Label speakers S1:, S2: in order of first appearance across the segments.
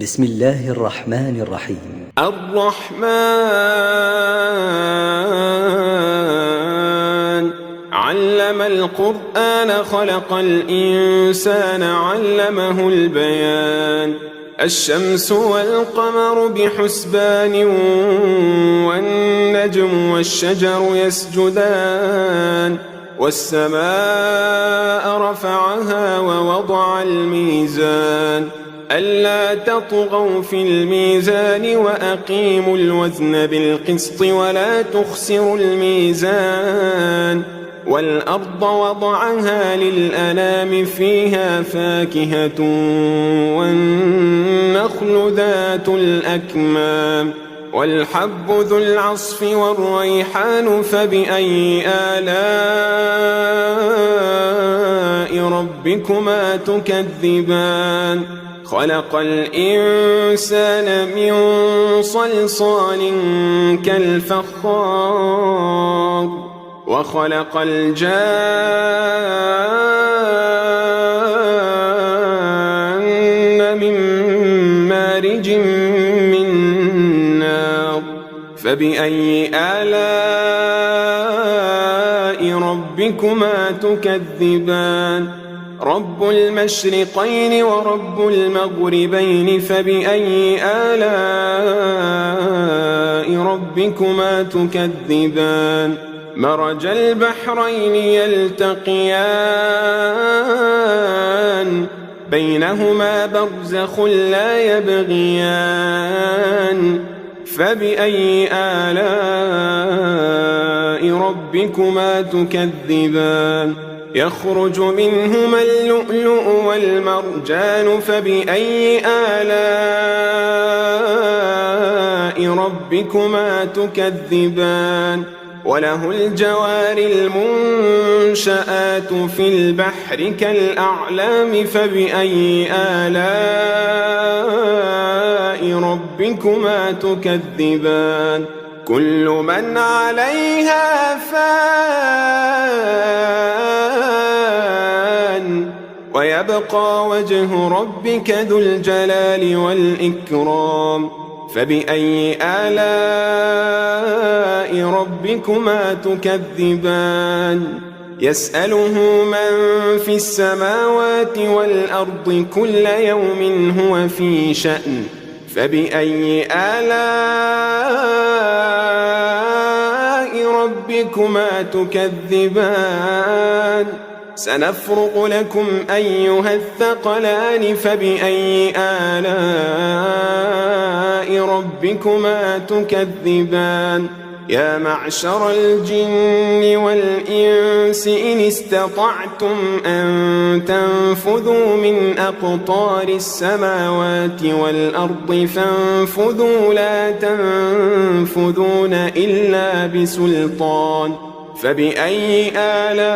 S1: بسم الله الرحمن الرحيم.
S2: الرحمن علم القرآن خلق الإنسان علمه البيان. الشمس والقمر بحسبان والنجم والشجر يسجدان والسماء رفعها ووضع الميزان ألا تطغوا في الميزان وأقيموا الوزن بالقسط ولا تخسروا الميزان والأرض وضعها للأنام فيها فاكهة والنخل ذات الأكمام والحب ذو العصف والريحان فبأي آلاء ربكما تكذبان. خلق الإنسان من صلصال كالفخار وخلق الجان من مارج من نار فبأي آلاء ربكما تكذبان. رب المشرقين ورب المغربين فبأي آلاء ربكما تكذبان. مرج البحرين يلتقيان بينهما برزخ لا يبغيان فبأي آلاء ربكما تكذبان. يخرج منهما اللؤلؤ والمرجان فبأي آلاء ربكما تكذبان. وله الجوار المنشآت في البحر كالأعلام فبأي آلاء ربكما تكذبان. كل من عليها فان ويبقى وجه ربك ذو الجلال والإكرام فبأي آلاء ربكما تكذبان. يسأله من في السماوات والأرض كل يوم هو في شأن فبأي آلاء ربكما تكذبان. سنفرغ لكم أيها الثقلان فبأي آلاء ربكما تكذبان. يا معشر الجن والإنس إن استطعتم أن تنفذوا من أقطار السماوات والأرض فانفذوا لا تنفذون إلا بسلطان فبأي آلاء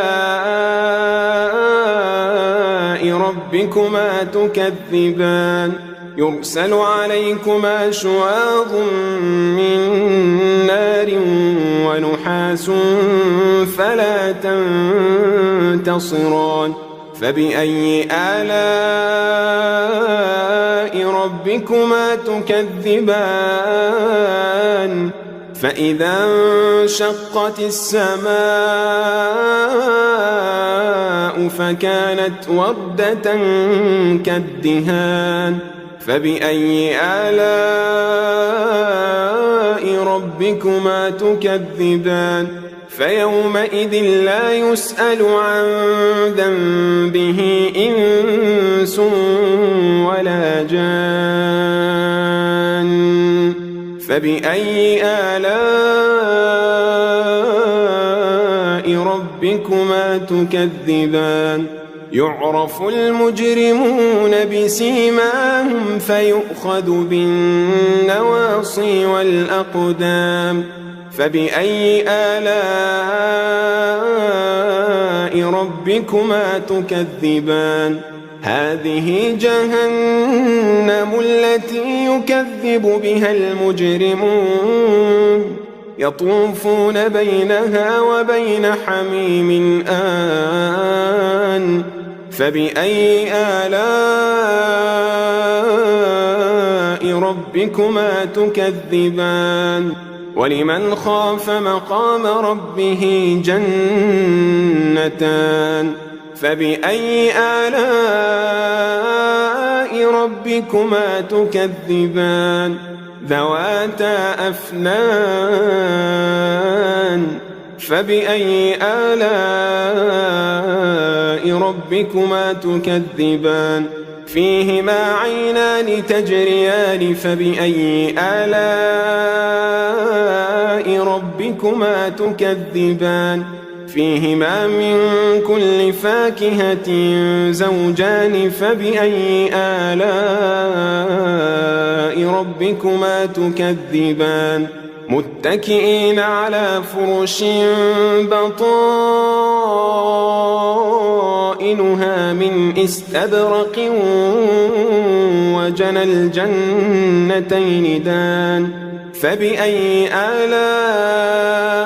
S2: ربكما تكذبان. يرسل عليكما شواظ من نار ونحاس فلا تنتصران فبأي آلاء ربكما تكذبان. فإذا انشقت السماء فكانت وردة كالدهان فبأي آلاء ربكما تكذبان. فيومئذ لا يسأل عن ذنبه إنس ولا جان فبأي آلاء ربكما تكذبان. يعرف المجرمون بسيماهم فيؤخذ بالنواصي والأقدام فبأي آلاء ربكما تكذبان. هذه جهنم التي يكذب بها المجرمون يطوفون بينها وبين حميم آن فبأي آلاء ربكما تكذبان ولمن خاف مقام ربه جنتان فبأي آلاء ربكما تكذبان ذواتا أفنان فبأي آلاء ربكما تكذبان فيهما عينان تجريان فبأي آلاء ربكما تكذبان فيهما من كل فاكهة زوجان فبأي آلاء ربكما تكذبان متكئين على فرش بطائنها من استبرق وجنى الجنتين دان فبأي آلاء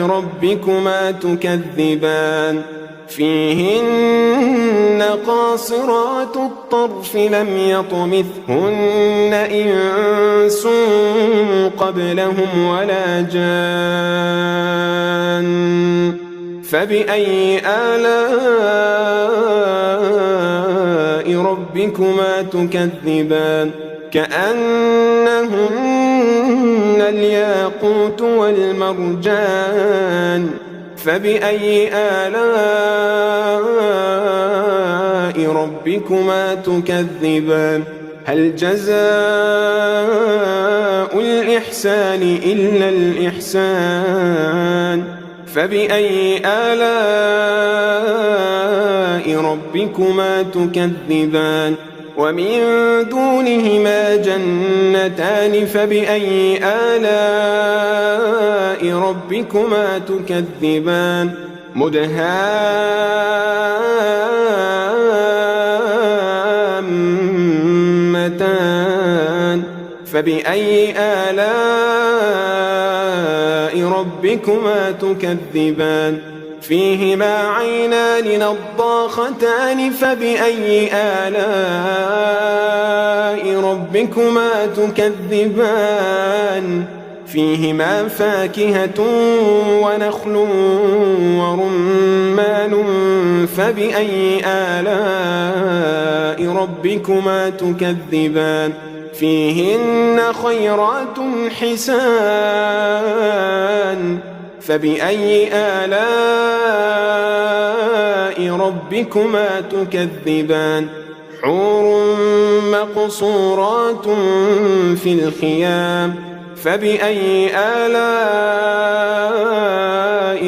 S2: ربكما تكذبان فيهن قاصرات الطرف لم يطمثهن إنس قبلهم ولا جان فبأي آلاء ربكما تكذبان كأنهن الياقوت والمرجان فبأي آلاء ربكما تكذبان هل جزاء الإحسان إلا الإحسان فبأي آلاء ربكما تكذبان ومن دونهما جنتان فبأي آلاء ربكما تكذبان مدهامتان فبأي آلاء ربكما تكذبان فيهما عينان نضاختان فبأي آلاء ربكما تكذبان فيهما فاكهة ونخل ورمان فبأي آلاء ربكما تكذبان فيهن خيرات حسان فبأي آلاء ربكما تكذبان حور مقصورات في الخيام فبأي آلاء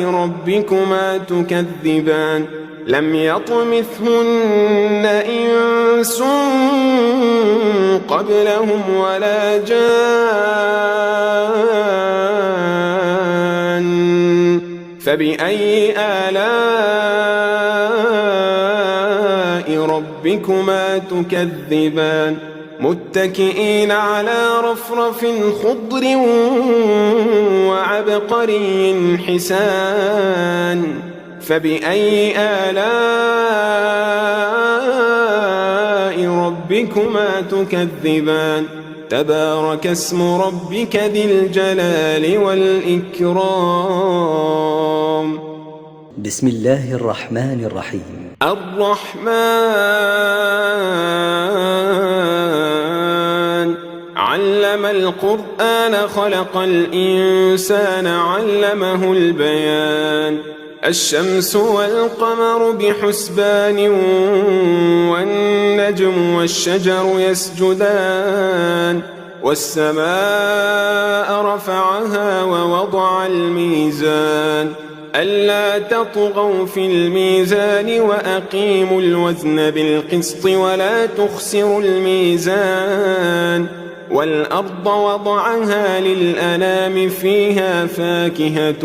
S2: ربكما تكذبان لم يطمثهن إنس قبلهم ولا جان فبأي آلاء ربكما تكذبان متكئين على رفرف خضر وعبقري حسان فبأي آلاء ربكما تكذبان تبارك اسم ربك ذي الجلال والإكرام
S1: بسم الله الرحمن الرحيم
S2: الرحمن علم القرآن خلق الإنسان علمه البيان الشمس والقمر بحسبان والنجم والشجر يسجدان والسماء رفعها ووضع الميزان ألا تطغوا في الميزان وأقيموا الوزن بالقسط ولا تخسروا الميزان والأرض وضعها للأنام فيها فاكهة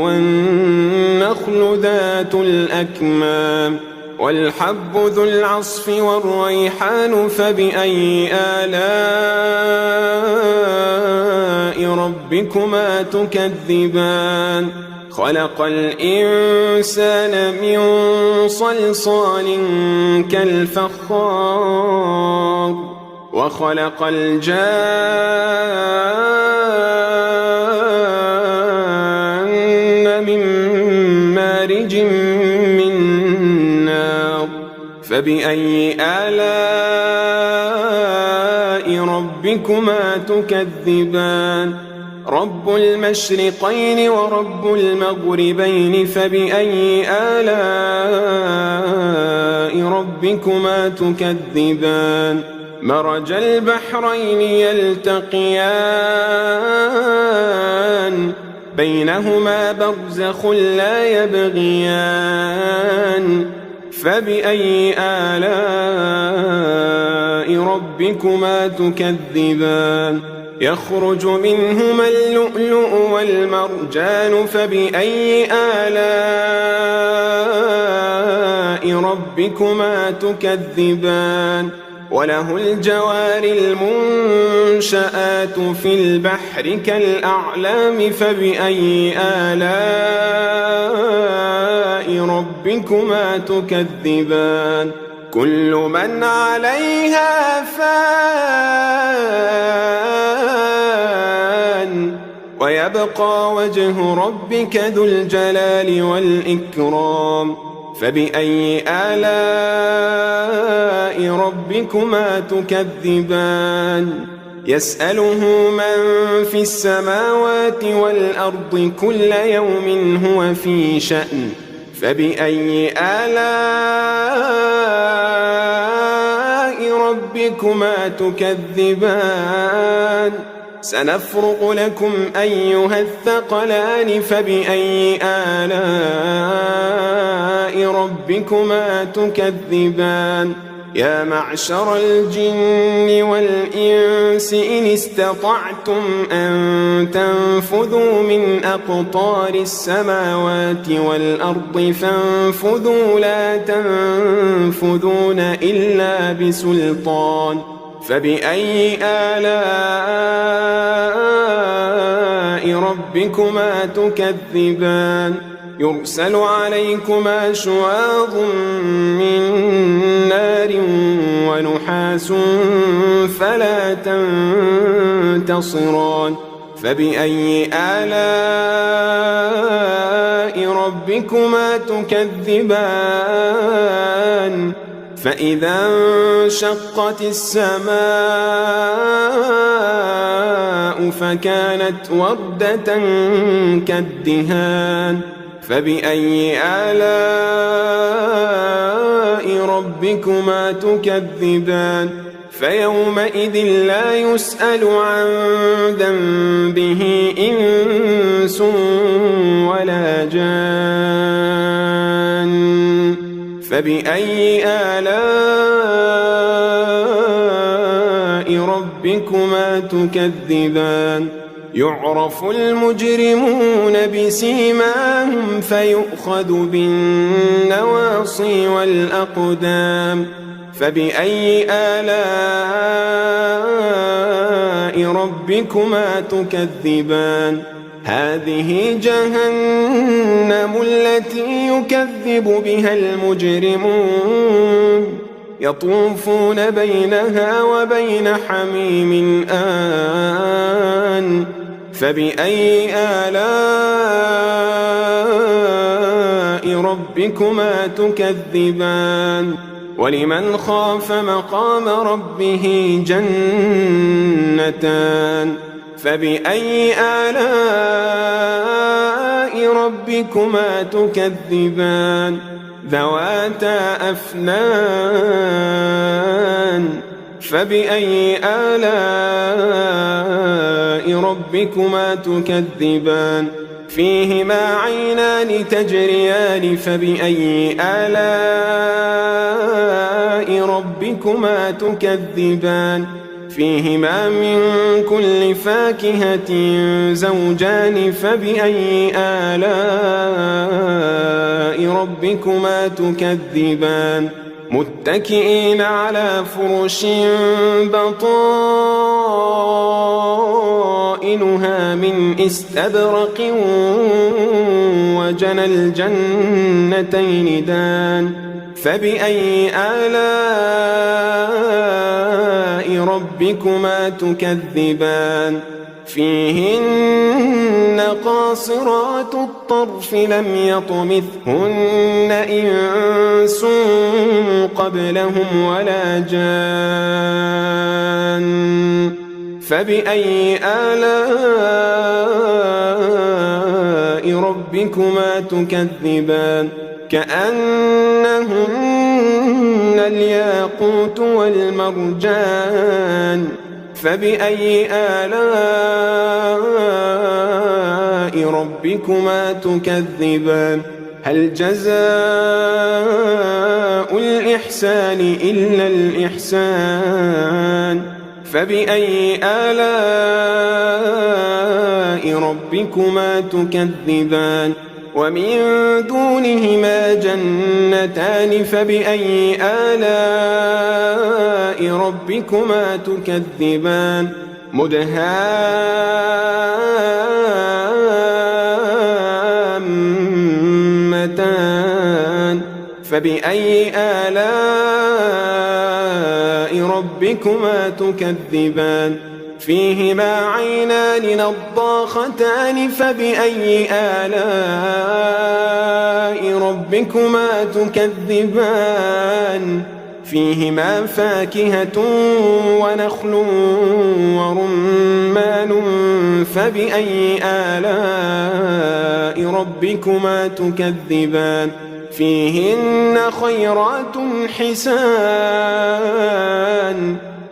S2: والنخل ذات الأكمام والحب ذو العصف والريحان فبأي آلاء ربكما تكذبان خلق الإنسان من صلصال كالفخار وخلق الجان من مارج من نار فبأي آلاء ربكما تكذبان رب المشرقين ورب المغربين فبأي آلاء ربكما تكذبان مرج البحرين يلتقيان بينهما برزخ لا يبغيان فبأي آلاء ربكما تكذبان يخرج منهما اللؤلؤ والمرجان فبأي آلاء ربكما تكذبان وله الجوار المنشآت في البحر كالأعلام فبأي آلاء ربكما تكذبان كل من عليها فان ويبقى وجه ربك ذو الجلال والإكرام فبأي آلاء ربكما تكذبان يسأله من في السماوات والأرض كل يوم هو في شأن فبأي آلاء ربكما تكذبان سنفرغ لكم أيها الثقلان فبأي آلاء ربكما تكذبان يا معشر الجن والإنس إن استطعتم أن تنفذوا من أقطار السماوات والأرض فانفذوا لا تنفذون إلا بسلطان فبأي آلاء ربكما تكذبان يرسل عليكما شواظ من نار ونحاس فلا تنتصران فبأي آلاء ربكما تكذبان فإذا انشقت السماء فكانت وردة كالدهان فبأي آلاء ربكما تكذبان فيومئذ لا يسأل عن ذنبه إنس ولا جان فبأي آلاء ربكما تكذبان يعرف المجرمون بسيماهم فيؤخذ بالنواصي والأقدام فبأي آلاء ربكما تكذبان هذه جهنم التي يكذب بها المجرمون يطوفون بينها وبين حميم آن فبأي آلاء ربكما تكذبان ولمن خاف مقام ربه جنتان فبأي آلاء ربكما تكذبان ذواتا أفنان فبأي آلاء ربكما تكذبان فيهما عينان تجريان فبأي آلاء ربكما تكذبان فيهما من كل فاكهة زوجان فبأي آلاء ربكما تكذبان متكئين على فرش بطائنها من استبرق وجنى الجنتين دان فبأي آلاء ربكما تكذبان فيهن قاصرات الطرف لم يطمثهن إنس قبلهم ولا جان فبأي آلاء ربكما تكذبان كأنهن الياقوت والمرجان فبأي آلاء ربكما تكذبان هل جزاء الإحسان إلا الإحسان فبأي آلاء ربكما تكذبان ومن دونهما جنتان فبأي آلاء ربكما تكذبان مدهامتان فبأي آلاء ربكما تكذبان فيهما عينان نضاختان فبأي آلاء ربكما تكذبان فيهما فاكهة ونخل ورمان فبأي آلاء ربكما تكذبان فيهن خيرات حسان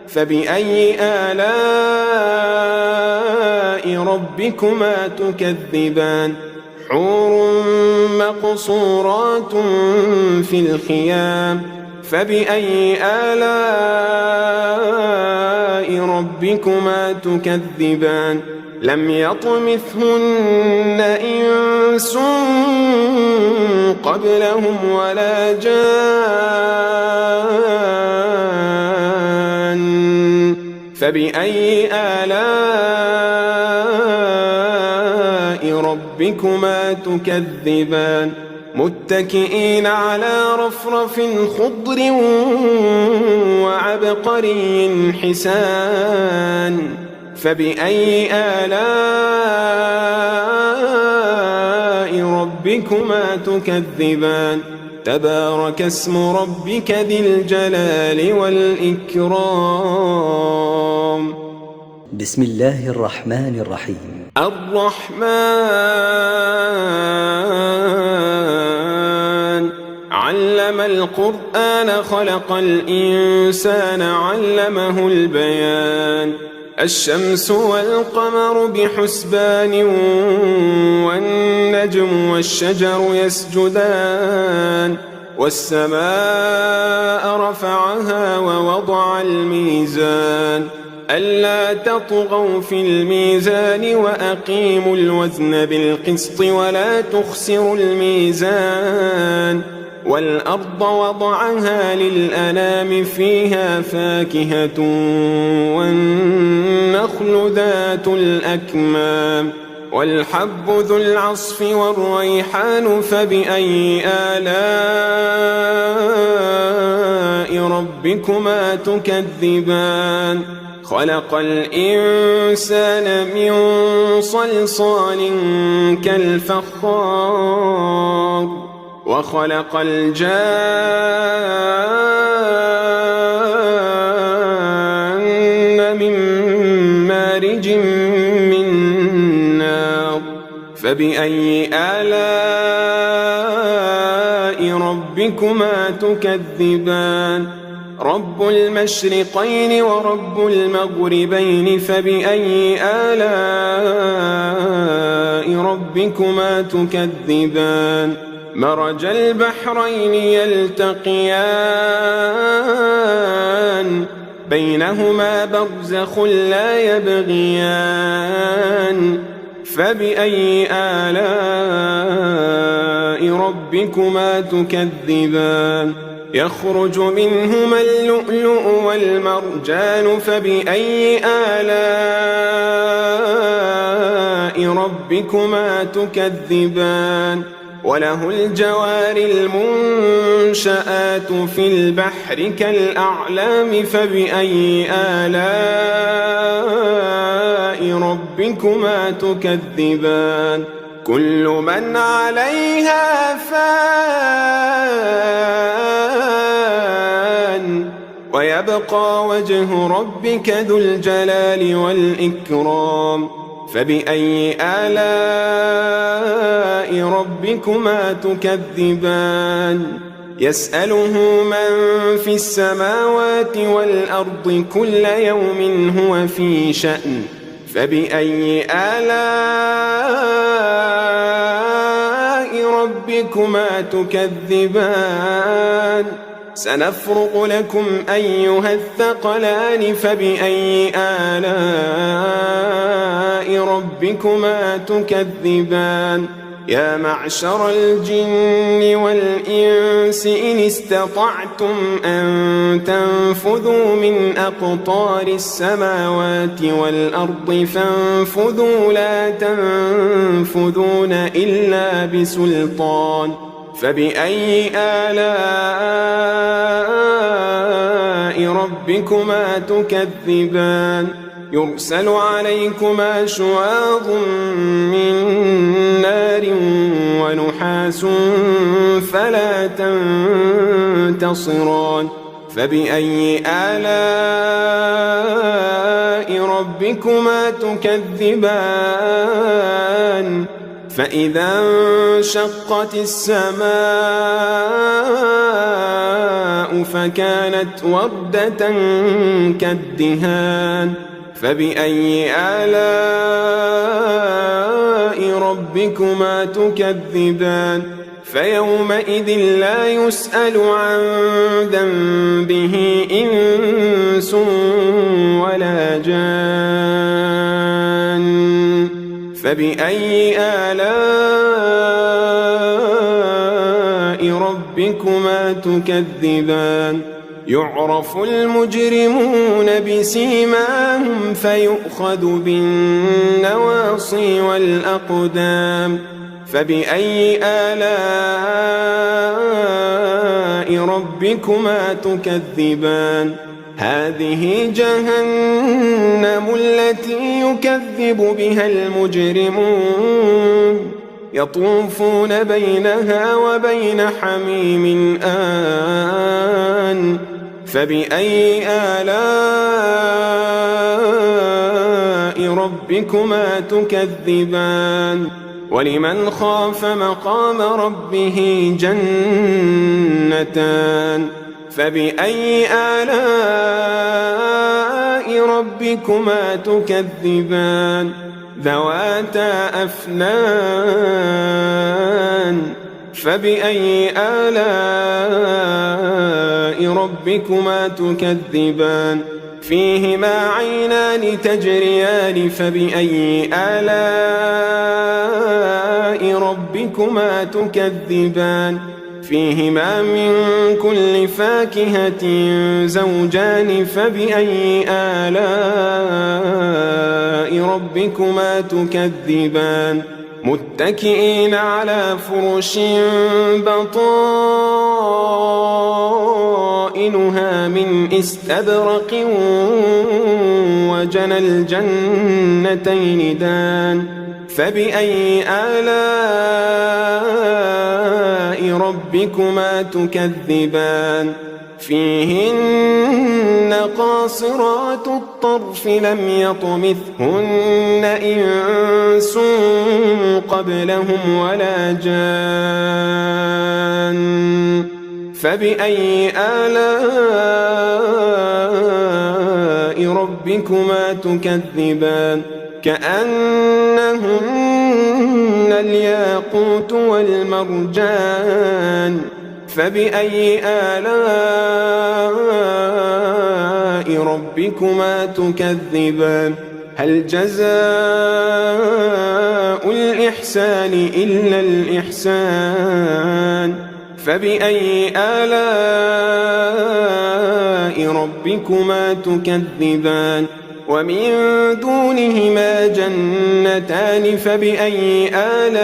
S2: فبأي آلاء ربكما تكذبان حور مقصورات في الخيام فبأي آلاء ربكما تكذبان لم يطمثهن إنس قبلهم ولا جان فبأي آلاء ربكما تكذبان متكئين على رفرف خضر وعبقري حسان فبأي آلاء ربكما تكذبان تبارك اسم ربك ذي الجلال والإكرام
S1: بسم الله الرحمن الرحيم
S2: الرحمن علم القرآن خلق الإنسان علمه البيان الشمس والقمر بحسبان والنجم والشجر يسجدان والسماء رفعها ووضع الميزان ألا تطغوا في الميزان وأقيموا الوزن بالقسط ولا تخسروا الميزان والأرض وضعها للأنام فيها فاكهة والنخل ذات الأكمام والحب ذو العصف والريحان فبأي آلاء ربكما تكذبان خلق الإنسان من صلصال كالفخار وخلق الجان من مارج من نار فبأي آلاء ربكما تكذبان رب المشرقين ورب المغربين فبأي آلاء ربكما تكذبان مرج البحرين يلتقيان بينهما برزخ لا يبغيان فبأي آلاء ربكما تكذبان يخرج منهما اللؤلؤ والمرجان فبأي آلاء ربكما تكذبان وله الجوار المنشآت في البحر كالأعلام فبأي آلاء ربكما تكذبان كل من عليها فان ويبقى وجه ربك ذو الجلال والإكرام فبأي آلاء ربكما تكذبان يسأله من في السماوات والأرض كل يوم هو في شأن فبأي آلاء ربكما تكذبان سنفرغ لكم أيها الثقلان فبأي آلاء ربكما تكذبان يا معشر الجن والإنس إن استطعتم أن تنفذوا من أقطار السماوات والأرض فانفذوا لا تنفذون إلا بسلطان فبأي آلاء ربكما تكذبان يرسل عليكما شواظ من نار ونحاس فلا تنتصران فبأي آلاء ربكما تكذبان فإذا انشقت السماء فكانت وردة كالدهان فبأي آلاء ربكما تكذبان فيومئذ لا يسأل عن ذنبه إنس ولا جان فبأي آلاء ربكما تكذبان يعرف المجرمون بسيماهم فيؤخذ بالنواصي والأقدام فبأي آلاء ربكما تكذبان هذه جهنم التي يكذب بها المجرمون يطوفون بينها وبين حميم آن فبأي آلاء ربكما تكذبان ولمن خاف مقام ربه جنتان فبأي آلاء ربكما تكذبان ذواتا أفنان فبأي آلاء ربكما تكذبان فيهما عينان تجريان فبأي آلاء ربكما تكذبان فيهما من كل فاكهة زوجان فبأي آلاء ربكما تكذبان متكئين على فرش بطائنها من استبرق وجنى الجنتين دان فبأي آلاء ربكما تكذبان فيهن قاصرات الطرف لم يطمثهن إنس قبلهم ولا جان فبأي آلاء ربكما تكذبان كأنهن الياقوت والمرجان فبأي آلاء ربكما تكذبان هل جزاء الإحسان إلا الإحسان فبأي آلاء ربكما تكذبان ومن دونهما جنتان فبأي آلاء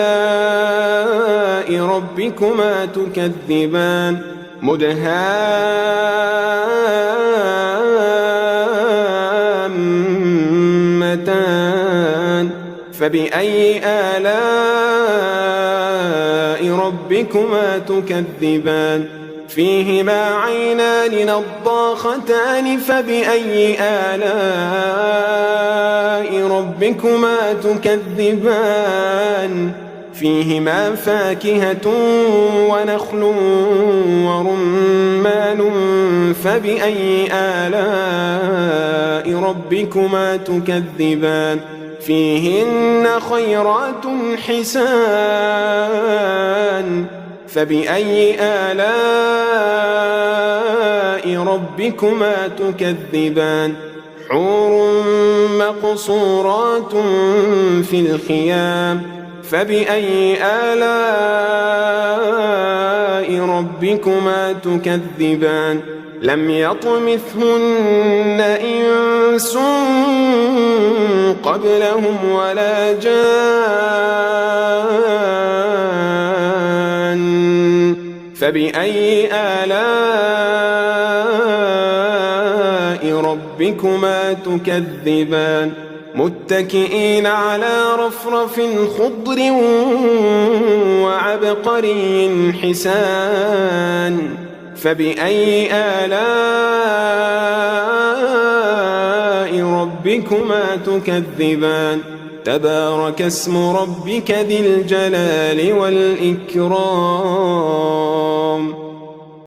S2: ربكما تكذبان مدهامتان فبأي آلاء ربكما تكذبان فيهما عينان نضاختان فبأي آلاء ربكما تكذبان فيهما فاكهة ونخل ورمان فبأي آلاء ربكما تكذبان فيهن خيرات حسان فبأي آلاء ربكما تكذبان حور مقصورات في الخيام فبأي آلاء ربكما تكذبان لم يطمثهن إنس قبلهم ولا جان فبأي آلاء ربكما تكذبان متكئين على رفرف خضر وعبقري حسان فبأي آلاء ربكما تكذبان تبارك اسم ربك ذي الجلال والإكرام